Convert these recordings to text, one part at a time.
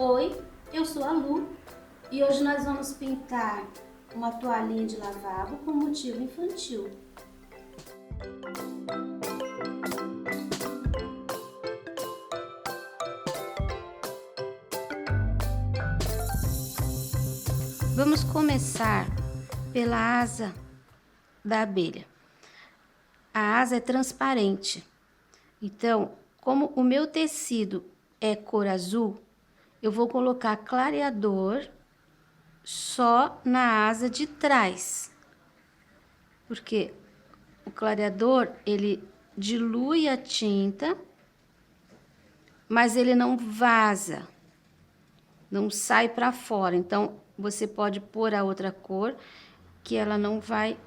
Oi, eu sou a Lu e hoje nós vamos pintar uma toalhinha de lavabo com motivo infantil. Vamos começar pela asa da abelha. A asa é transparente, então, como o meu tecido é cor azul, eu vou colocar clareador só na asa de trás, porque o clareador ele dilui a tinta, mas ele não vaza, não sai para fora. Então você pode pôr a outra cor que ela não vai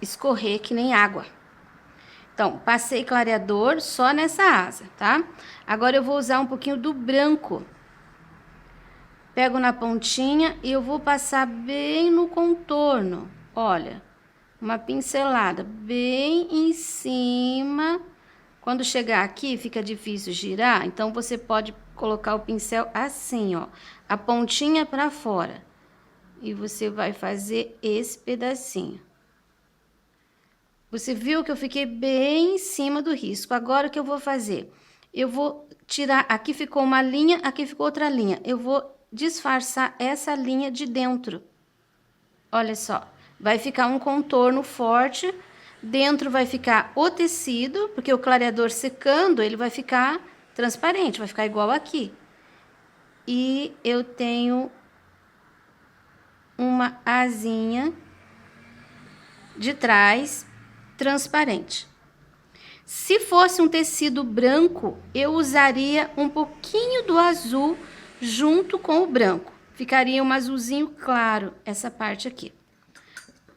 escorrer que nem água. Então, passei clareador só nessa asa, tá? Agora eu vou usar um pouquinho do branco. Pego na pontinha e eu vou passar bem no contorno. Olha, uma pincelada bem em cima. Quando chegar aqui, fica difícil girar, então você pode colocar o pincel assim, ó, a pontinha para fora. E você vai fazer esse pedacinho. Você viu que eu fiquei bem em cima do risco. Agora o que eu vou fazer? Eu vou tirar, aqui ficou uma linha, aqui ficou outra linha. Eu vou disfarçar essa linha de dentro. Olha só, vai ficar um contorno forte. Dentro vai ficar o tecido, porque o clareador secando, ele vai ficar transparente, vai ficar igual aqui. E eu tenho uma asinha de trás transparente. Se fosse um tecido branco, eu usaria um pouquinho do azul junto com o branco. Ficaria um azulzinho claro essa parte aqui.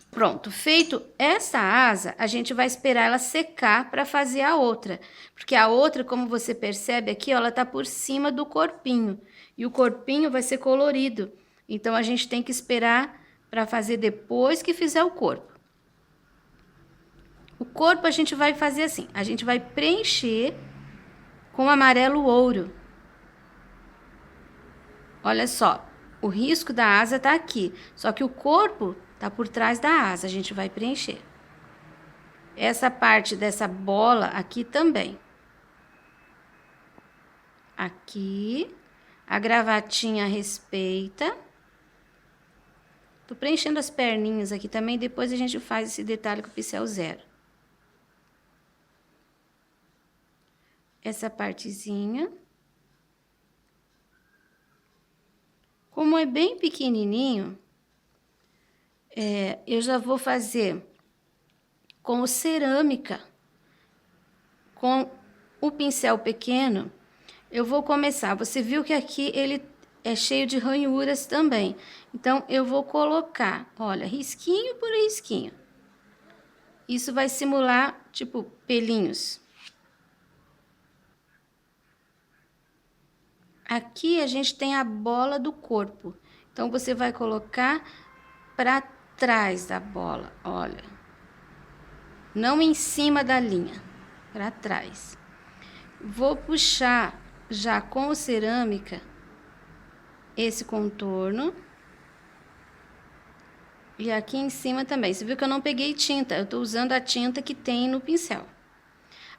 Pronto, feito essa asa, a gente vai esperar ela secar para fazer a outra. Porque a outra, como você percebe aqui, ó, ela tá por cima do corpinho. E o corpinho vai ser colorido. Então, a gente tem que esperar para fazer depois que fizer o corpo. O corpo a gente vai fazer assim, a gente vai preencher com amarelo ouro. Olha só, o risco da asa tá aqui, só que o corpo tá por trás da asa, a gente vai preencher. Essa parte dessa bola aqui também. Aqui, a gravatinha respeita. Tô preenchendo as perninhas aqui também, depois a gente faz esse detalhe com o pincel zero. Essa partezinha. Como é bem pequenininho, eu já vou fazer com cerâmica, com o pincel pequeno. Eu vou começar, você viu que aqui ele é cheio de ranhuras também. Então, eu vou colocar, olha, risquinho por risquinho. Isso vai simular, tipo, pelinhos. Aqui a gente tem a bola do corpo. Então, você vai colocar para trás da bola, olha. Não em cima da linha, para trás. Vou puxar já com cerâmica esse contorno. E aqui em cima também. Você viu que eu não peguei tinta, eu tô usando a tinta que tem no pincel.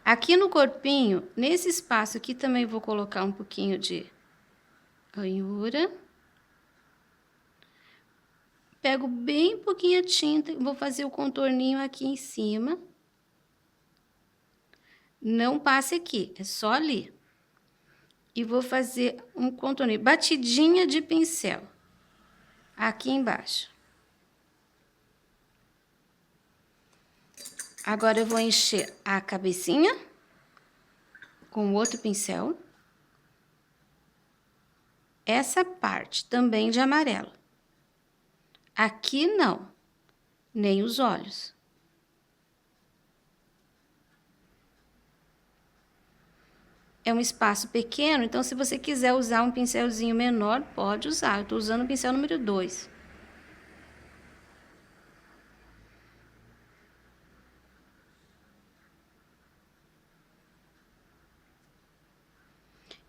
Aqui no corpinho, nesse espaço aqui também vou colocar um pouquinho de ranhura. Pego bem pouquinha tinta e vou fazer o contorninho aqui em cima. Não passe aqui, é só ali. E vou fazer um contorninho, batidinha de pincel. Aqui embaixo. Agora eu vou encher a cabecinha com outro pincel. Essa parte também de amarelo. Aqui não, nem os olhos. É um espaço pequeno, então se você quiser usar um pincelzinho menor, pode usar. Eu tô usando o pincel número 2.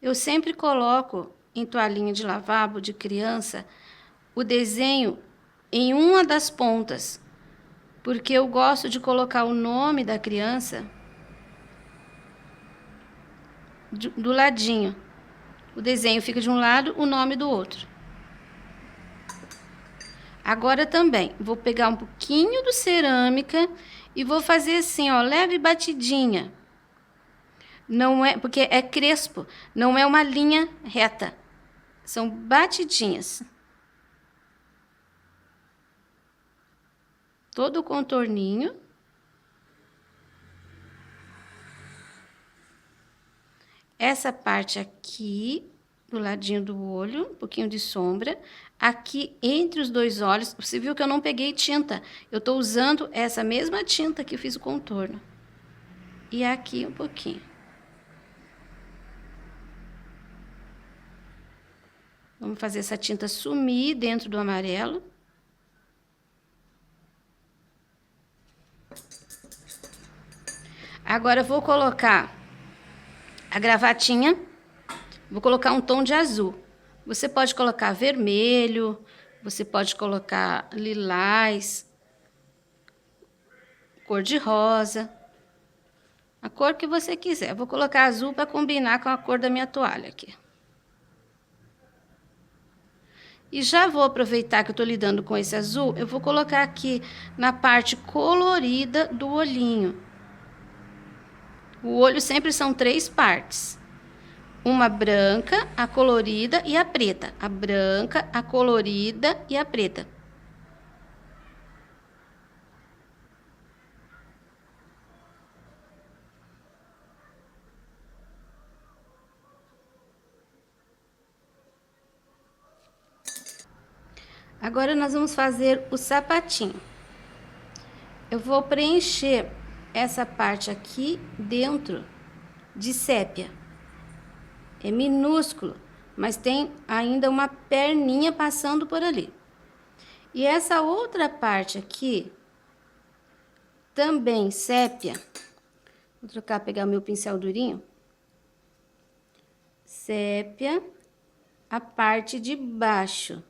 Eu sempre coloco em toalhinha de lavabo de criança o desenho em uma das pontas, porque eu gosto de colocar o nome da criança do ladinho. O desenho fica de um lado, o nome do outro. Agora também, vou pegar um pouquinho do cerâmica e vou fazer assim, ó, leve batidinha. Não é, porque é crespo, não é uma linha reta. São batidinhas. Todo o contorninho. Essa parte aqui, do ladinho do olho, um pouquinho de sombra. Aqui, entre os dois olhos, você viu que eu não peguei tinta. Eu tô usando essa mesma tinta que eu fiz o contorno. E aqui um pouquinho. Vamos fazer essa tinta sumir dentro do amarelo. Agora, eu vou colocar a gravatinha. Vou colocar um tom de azul. Você pode colocar vermelho, você pode colocar lilás, cor de rosa, a cor que você quiser. Vou colocar azul para combinar com a cor da minha toalha aqui. E já vou aproveitar que eu estou lidando com esse azul, eu vou colocar aqui na parte colorida do olhinho. O olho sempre são 3 partes. Uma branca, a colorida e a preta. A branca, a colorida e a preta. Agora nós vamos fazer o sapatinho. Eu vou preencher essa parte aqui dentro de sépia. É minúsculo, mas tem ainda uma perninha passando por ali. E essa outra parte aqui, também sépia. Vou trocar, pegar o meu pincel durinho. Sépia, a parte de baixo.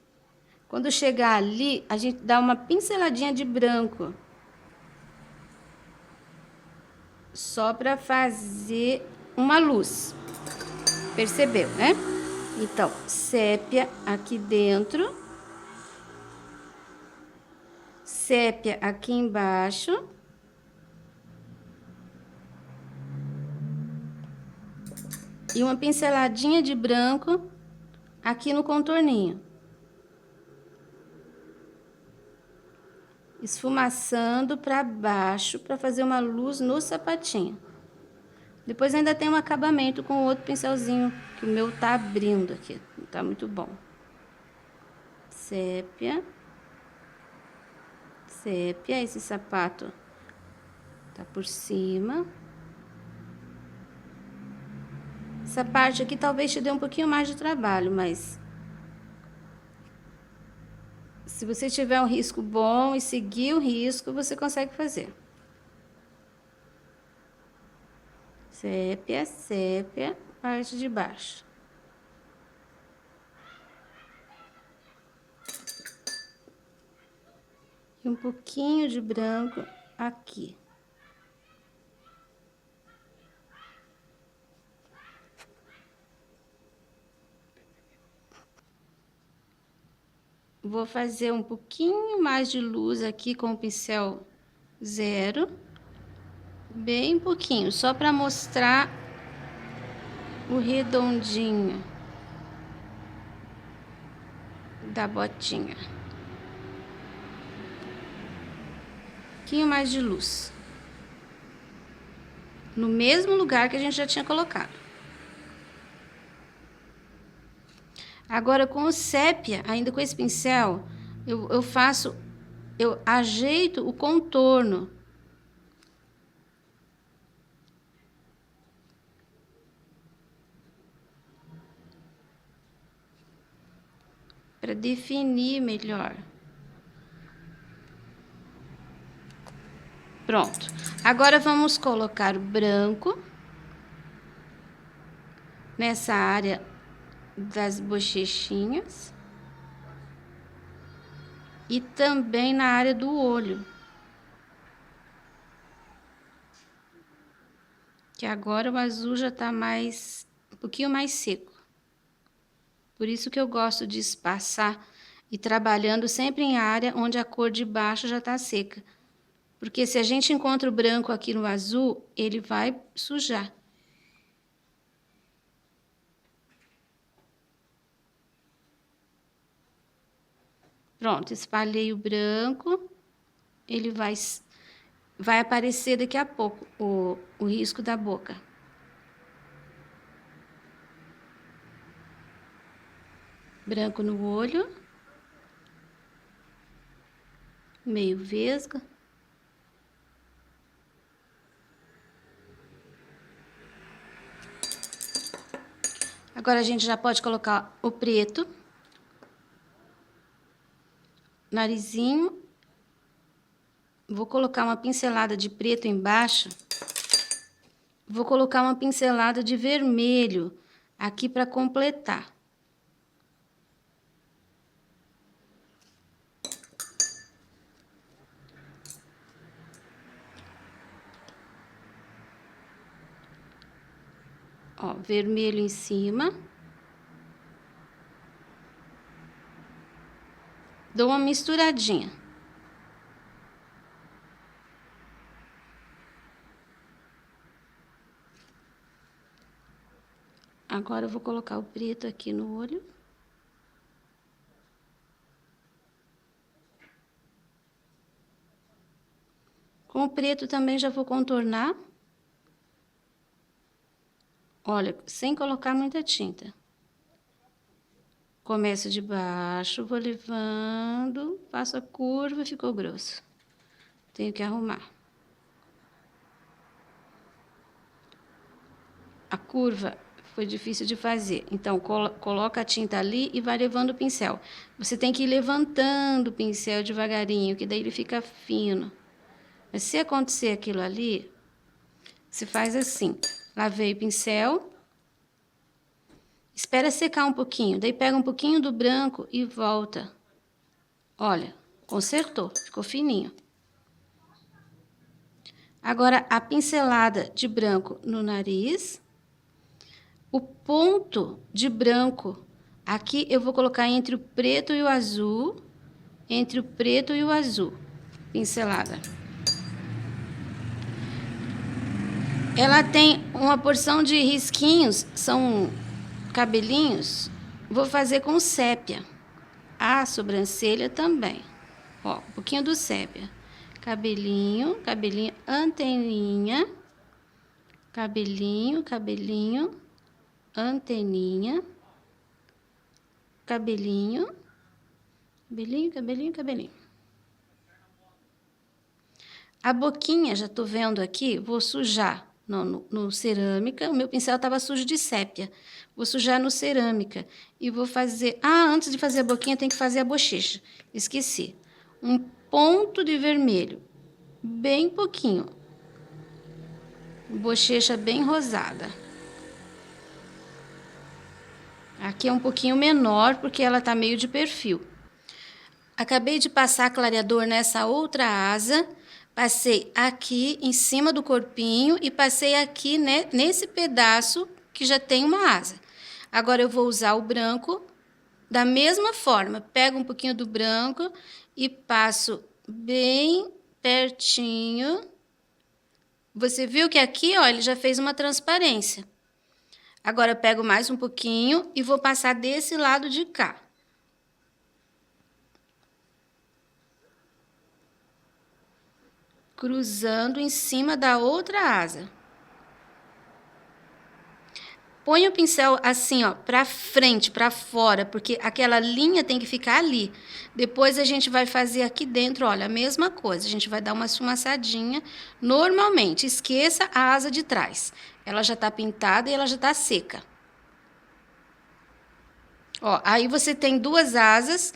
Quando chegar ali, a gente dá uma pinceladinha de branco. Só para fazer uma luz. Percebeu, né? Então, sépia aqui dentro. Sépia aqui embaixo. E uma pinceladinha de branco aqui no contorninho. Esfumaçando para baixo para fazer uma luz no sapatinho. Depois ainda tem um acabamento com o outro pincelzinho, que o meu tá abrindo aqui, não tá muito bom. Sépia. Sépia, esse sapato tá por cima. Essa parte aqui talvez te dê um pouquinho mais de trabalho, mas se você tiver um risco bom e seguir o risco, você consegue fazer. Sépia, sépia, parte de baixo. E um pouquinho de branco aqui. Vou fazer um pouquinho mais de luz aqui com o pincel 0. Bem pouquinho, só para mostrar o redondinho da botinha. Um pouquinho mais de luz. No mesmo lugar que a gente já tinha colocado. Agora, com o sépia, ainda com esse pincel, eu ajeito o contorno. Para definir melhor. Pronto. Agora vamos colocar o branco. nessa área das bochechinhas e também na área do olho. Que agora o azul já tá um pouquinho mais seco. Por isso que eu gosto de espaçar e trabalhando sempre em área onde a cor de baixo já tá seca. Porque se a gente encontra o branco aqui no azul, ele vai sujar. Pronto, espalhei o branco. Ele vai aparecer daqui a pouco o risco da boca. Branco no olho. Meio vesga. Agora a gente já pode colocar o preto. Narizinho. Vou colocar uma pincelada de preto embaixo. Vou colocar uma pincelada de vermelho aqui para completar. Ó, vermelho em cima. Dou uma misturadinha. Agora eu vou colocar o preto aqui no olho. Com o preto também já vou contornar. Olha, sem colocar muita tinta. Começo de baixo, vou levando, faço a curva, ficou grosso. Tenho que arrumar. A curva foi difícil de fazer, então coloca a tinta ali e vai levando o pincel. Você tem que ir levantando o pincel devagarinho, que daí ele fica fino. Mas se acontecer aquilo ali, você faz assim. Lavei o pincel, espera secar um pouquinho, daí pega um pouquinho do branco e volta. Olha, consertou, ficou fininho. Agora, a pincelada de branco no nariz. O ponto de branco, aqui eu vou colocar entre o preto e o azul. Entre o preto e o azul, pincelada. Ela tem uma porção de risquinhos, são cabelinhos. Vou fazer com sépia. A sobrancelha também. Ó, um pouquinho do sépia. Cabelinho, cabelinho, anteninha. Cabelinho, cabelinho, anteninha. Cabelinho. Cabelinho, cabelinho, cabelinho. A boquinha, já tô vendo aqui, vou sujar no cerâmica. O meu pincel estava sujo de sépia. Vou sujar no cerâmica e vou fazer... Ah, antes de fazer a boquinha, tem que fazer a bochecha. Esqueci. Um ponto de vermelho, bem pouquinho. Bochecha bem rosada. Aqui é um pouquinho menor, porque ela tá meio de perfil. Acabei de passar clareador nessa outra asa. Passei aqui em cima do corpinho e passei aqui, né, nesse pedaço que já tem uma asa. Agora eu vou usar o branco da mesma forma. Pego um pouquinho do branco e passo bem pertinho. Você viu que aqui, ó, ele já fez uma transparência. Agora eu pego mais um pouquinho e vou passar desse lado de cá. Cruzando em cima da outra asa. Põe o pincel assim, ó, pra frente, pra fora, porque aquela linha tem que ficar ali. Depois a gente vai fazer aqui dentro, olha, a mesma coisa. A gente vai dar uma esfumaçadinha. Normalmente, esqueça a asa de trás. Ela já tá pintada e ela já tá seca. Ó, aí você tem duas asas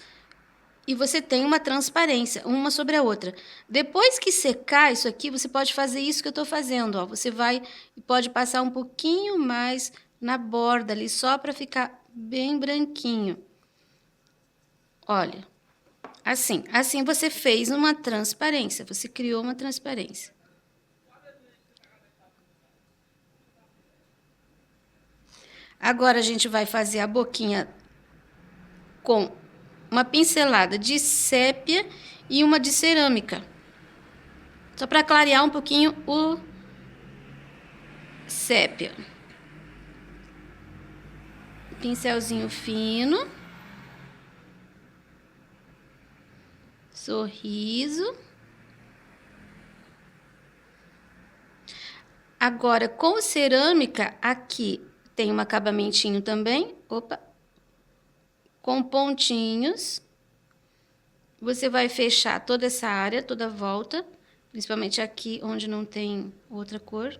e você tem uma transparência, uma sobre a outra. Depois que secar isso aqui, você pode fazer isso que eu estou fazendo. Ó. Você vai e pode passar um pouquinho mais na borda ali, só para ficar bem branquinho. Olha, assim. Assim você fez uma transparência, você criou uma transparência. Agora, a gente vai fazer a boquinha com uma pincelada de sépia e uma de cerâmica. Só para clarear um pouquinho o sépia. Pincelzinho fino. Sorriso. Agora, com cerâmica, aqui tem um acabamentinho também. Opa! Com pontinhos. Você vai fechar toda essa área, toda a volta. Principalmente aqui, onde não tem outra cor.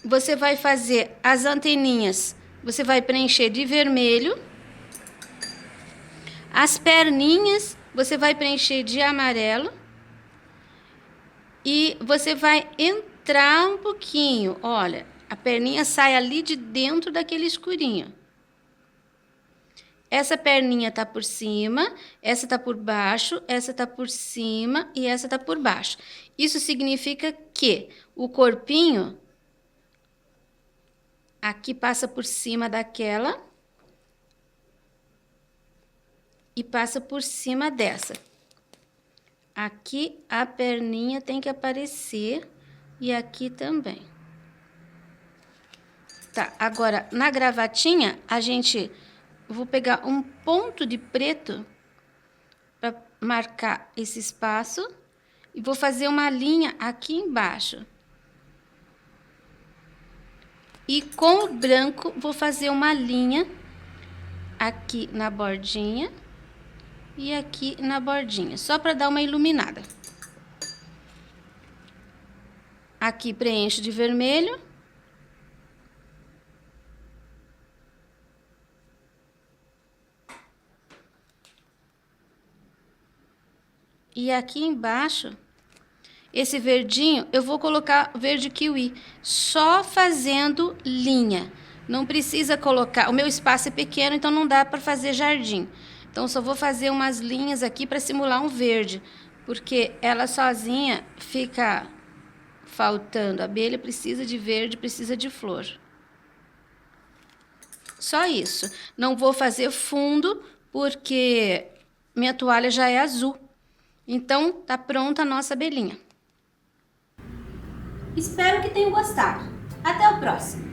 Você vai fazer as anteninhas. Você vai preencher de vermelho. As perninhas, você vai preencher de amarelo. E você vai entrar um pouquinho. Olha, a perninha sai ali de dentro daquele escurinho. Essa perninha tá por cima, essa tá por baixo, essa tá por cima e essa tá por baixo. Isso significa que o corpinho aqui passa por cima daquela e passa por cima dessa. Aqui a perninha tem que aparecer e aqui também. Tá, agora na gravatinha vou pegar um ponto de preto para marcar esse espaço e vou fazer uma linha aqui embaixo. E com o branco vou fazer uma linha aqui na bordinha e aqui na bordinha, só para dar uma iluminada. Aqui preencho de vermelho. E aqui embaixo, esse verdinho, eu vou colocar verde kiwi, só fazendo linha. Não precisa colocar, o meu espaço é pequeno, então não dá para fazer jardim. Então, só vou fazer umas linhas aqui para simular um verde, porque ela sozinha fica faltando. A abelha precisa de verde, precisa de flor. Só isso. Não vou fazer fundo, porque minha toalha já é azul. Então, tá pronta a nossa abelhinha. Espero que tenham gostado. Até o próximo!